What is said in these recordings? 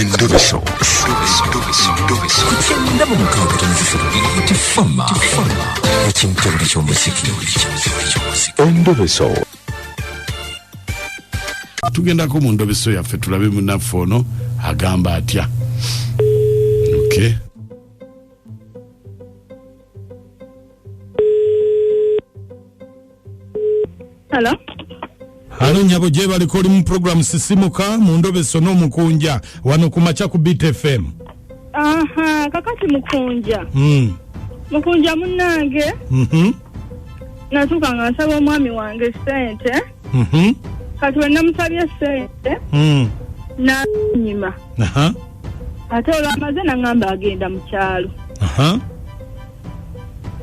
Endobeso. Kugenda mu mukaaga tifama ekintu ky'omuziki. Endobeso. Tugendako mu ndobeso yaffe tulabe munnaffe ono agamba atya. Okay. Hello. Halo nyabo je baliko oli mu program sisimuka mu ndobeso no Mukunja wano ku macha ku Beat FM. Aha, kakati Mukunja. Mukunja munnange. Natuka nga nsaba omwami wange sente. Kati we namusabye sente. Na nyima. Ate olwamaze nangamba agenda mu kyalo.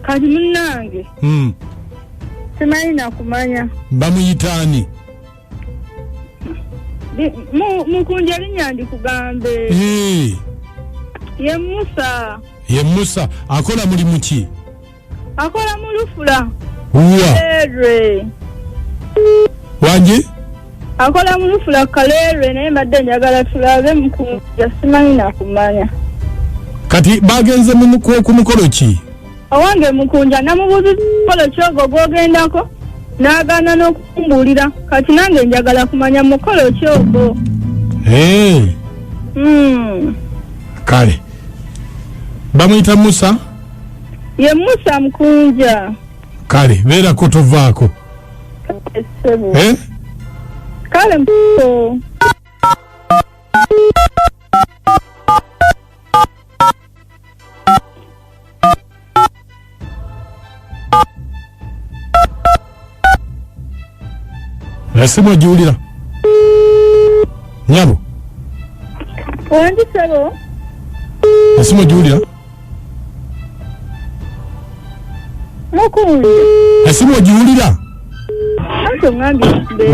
Kati munnange. Simanyi nakumanya. Bamuyitaani. Mukunja linnya ndikugambe. Ye Musa. Ye Musa akola mulimu ki? Akola mu Lufula. Kalere. Wangi? Akola mu Lufula Kalere naye mbadde njagala tulabe Mukunja simanyi nakumanya. Kati bagenze mu mukolo ki? Owange Mukunja namubuuza mukolo kyogo gwogendako n'agaana n'okumbuulira kati nange njagala kumanya mukolo kyogo. Kale bamuyita Musa? Ye Musa Mukunja. Kale beera ko tovaako. Kale mpo. Nasimo jiulira. Nyabo. Wanji sebo. Nasimo jiulira. Mukunja. Nasimo jiulira. Anto ngambi mbe.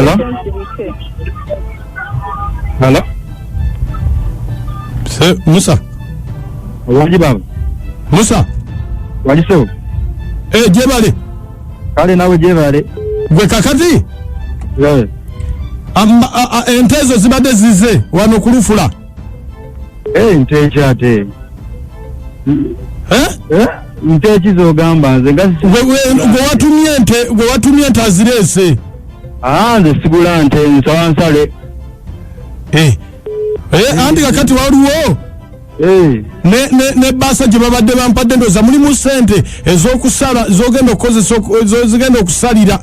Hello. Musa. Wanji baba. Musa. Wanji sebo. Jebale. Kale nawe jebale. Gwe kakati? Yeah. Entezo zibadde zize wano ku Lufula. Nteeki ate. Nteeki zogamba nze nga gwe watumye ente azirese. Nze sigula nte nsawa nsale. Anti kakati waliwo ne basa gye babadde bampadde ndoza mulimu sente ez'okusala zogenda okukozesa zogenda okusalira.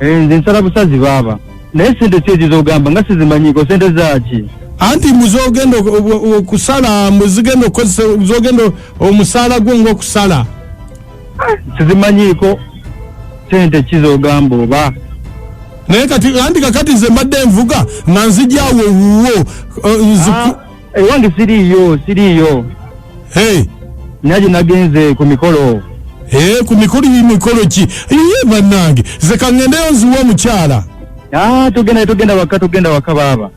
Nze nsala busazi baba. Naye sente ki zogamba nga sizimanyiko sente zaaki? Anti muzogenda okusala muzigenda okukozesa zogenda omusaala gwo ng'okusala. Sizimanyiko sente ki zogamba oba. Naye kati anti kakati nze mbadde nvuga nga nzijaawo wuwo. Ewange siriiyo. Naye nagenze ku mikolo. Ku mikolo ki? Iye bannange ze kangendeyo nziwa omukyala. Tugenda waka baba.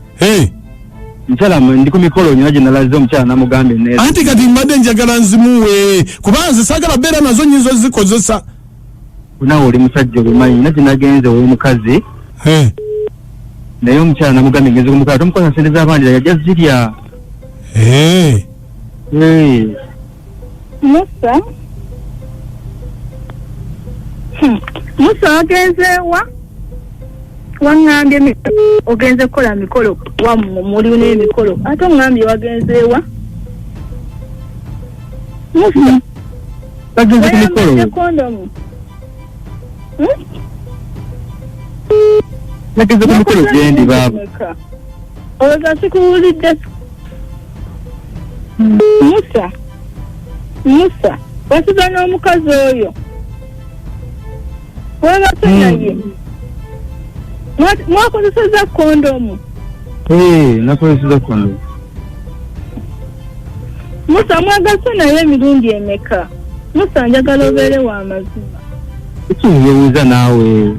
Mchala ndi ku mikolo nyo naje nalaze omukyala namugambe neza. Anti kati mbadde njagala nzimuwe kubanze sagala beera nazo nyinzo zikozesa. Nawe oli musajja obumanyi naje nagenze wo mukazi. Naye omukyala namugambe ngenze kumukala tomukosa sente z'abandi yajja zirya. Musa. Musa agenzeewa wangambye ogenze kukola mikolo muli n'emikolo ate ongambye wagenzeewa. Musa agenze ku mikolo kondomu. Nagenze ku mikolo gyendi baba. Olowooza sikuwulidde. Musa wasiza n'omukazi oyo webasenaye mwakozeseza kondomu. Nakozeseza kondomu. Musa mwagase naye emirundi emeka? Musa njagala obeere wa mazima. Ekinyewuuza naawe.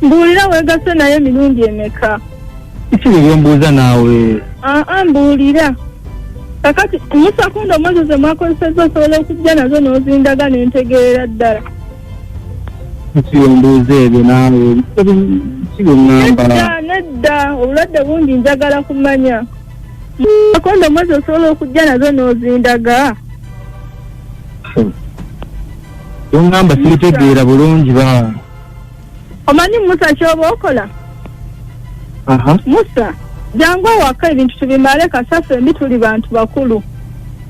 Mbuulira weegase naye emirundi emeka? Ekibyo mbuuza naawe. Mbuulira. Kakati Musa kondomu ezo ze mwakozeseza osobola okujja nazo n'ozindaga n'entegeera ddala. Nsirondoze ebyo naawe kibungamba nedda obulwadde bungi njagala kumanya kondomu ezo osobola okujja nazo n'ozindaga yongamba siritegeera bulungi ba omanyi Musa kyoba okola Musa jangu awaka ebintu tubimale kasafu embi tuli bantu bakulu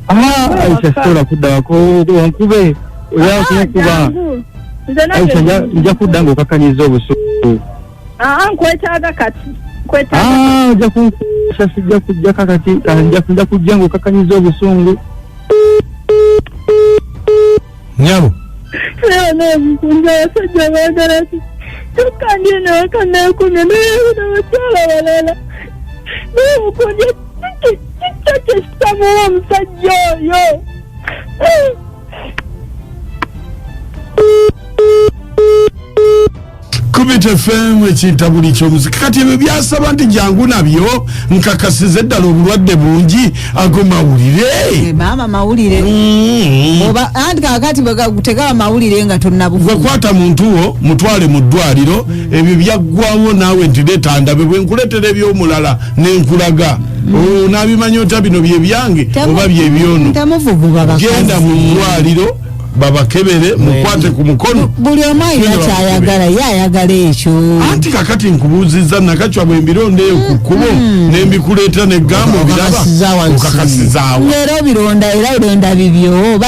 Aisha sola kudda wako wankube oyakuba nja kudda ng'okakanyiza obusuku nkwetaaga kati sijja kujja kakati nja kujja ng'okakanyiza obusungu nyabo Mukunja abasajja baagala tukandye nawakanaakumya nabakyala balala naye Mukunja kikyo kyekitamuwa omusajja oyo Kubita FM ekinta buli ky'omuzika kati ebyo byasaba nti jangu nabyo nkakasize eddala obulwadde bungi ago mawulire maama mawulire oba anti kakati tegaba mawulire nga tonnabufu wekwata muntu wo mutwale mu ddwaliro ebyo byaggwawo naawe nti leeta ndabe bwe nkuleetera ebyomulala nenkulaga n'abimanya ota bino bye byange oba bye byono genda mu ddwaliro babakebere mukwate ku mukono buli omu alina kyayagala ye ayagala ekyo anti kakati nkubuuzizza nakacwa bwe mbirondeeyo ku kkubo ne mbikuleeta ne gamba obiraba okakasizaawo era obironda era bironda bibyo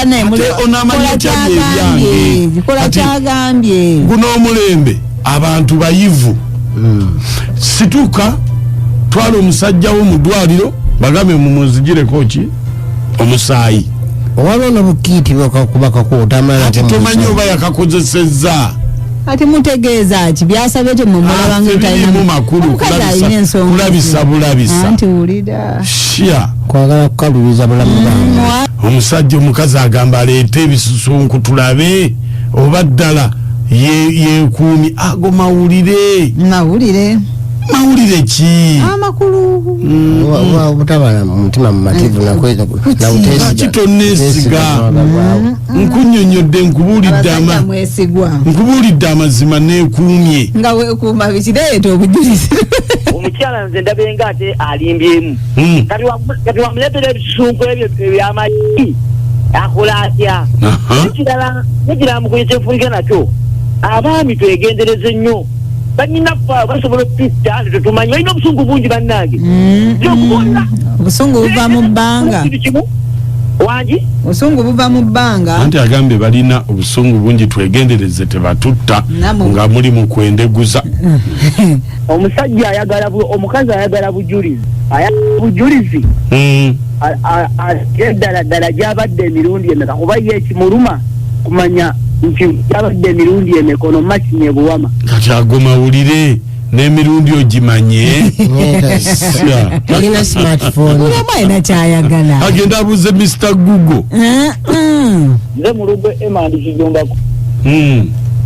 onaamanya kyali ebyange kola kyagambye guno omulembe abantu bayivu situka twala omusajja wo mu ddwaliro bagambe mumuzigireko ki omusaayi owalona bukiiti bwakakubakakuutamala temanyi oba yakakozesezza ati mutegeeza ki byasabye temumulaba ng'etalimu makulu kulabisa bulabisa anti wulira shya kwagala kukalubiza bulamu bwange omusajja omukazi agamba aleete ebisusunku tulabe oba ddala yekuumi ago mawulire mawulire ki amakulu obutabala mutima mumativu nakuteesiga nkunyonyodde nkubuulidde amazima neekuumye nga weekuuma bikireeta obujulizi omukyala nze ndabenga ate alimbyemu kati wamuleetera ebisusunku ebyo ebyamayi akola atya nekirala mukunyesa enfunika nakyo abaami twegendereze nnyo banyina fa basobola okutta ate tetumanyi balina obusungu bungi bannange obusungu buva mu bbanga wangi obusungu buva mu bbanga anti agambe balina obusungu bungi twegendereze tebatutta nga muli mu kwendeguza omusajja ayagala omukazi ayagala bujulizi ddala gyabadde emirundi emeka kuba ye ekimuluma kumanya nti gyabadde emirundi emekono makinye buwama kati ago mawulire n'emirundi ogimanye alina smartphone ulama alina kyayagala agenda abuze Mr. Google nze mu rugo emandi kijombako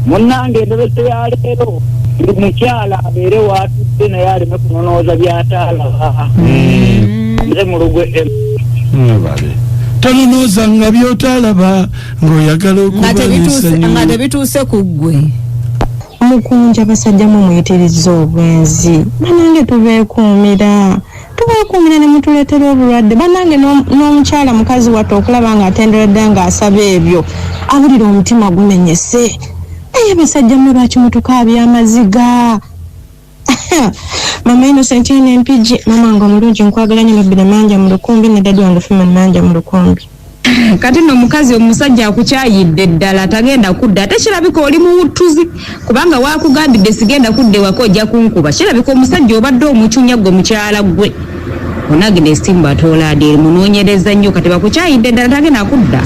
munnange endobeso ya leero mukyala abeere waatudde naye aleme kunonooza byataalaba nze mu rugo bale tanonooza nga byotaalaba ng'oyagala nga tebituuse ku ggwe Mukunja basajja mu muyitiriza obwenzi banange tubeekuumira ne mutuleetera obulwadde banange n'omukyala mukazi wattu okulaba nga atenderedde nga asaba ebyo awulira omutima gumenyese naye basajja mwe lwaki mutukaabya amaziga mama Innocent NPG mama nga omulungi nkwagala nnyo Nabbira Manja mu Lukumbi ne dadi wange Freeman Manja mu Lukumbi kati no mukazi omusajja akukyayidde ddala tagenda kudda ate kirabika oli muwuttuzi kubanga wakugambidde sigenda kudde wako ojja kunkuba kirabika omusajja obadde omucunya gwe mukyala gwe onagenda esimu batoola adi munoonyereza nnyo kati bakukyayidde ddala tagenda kudda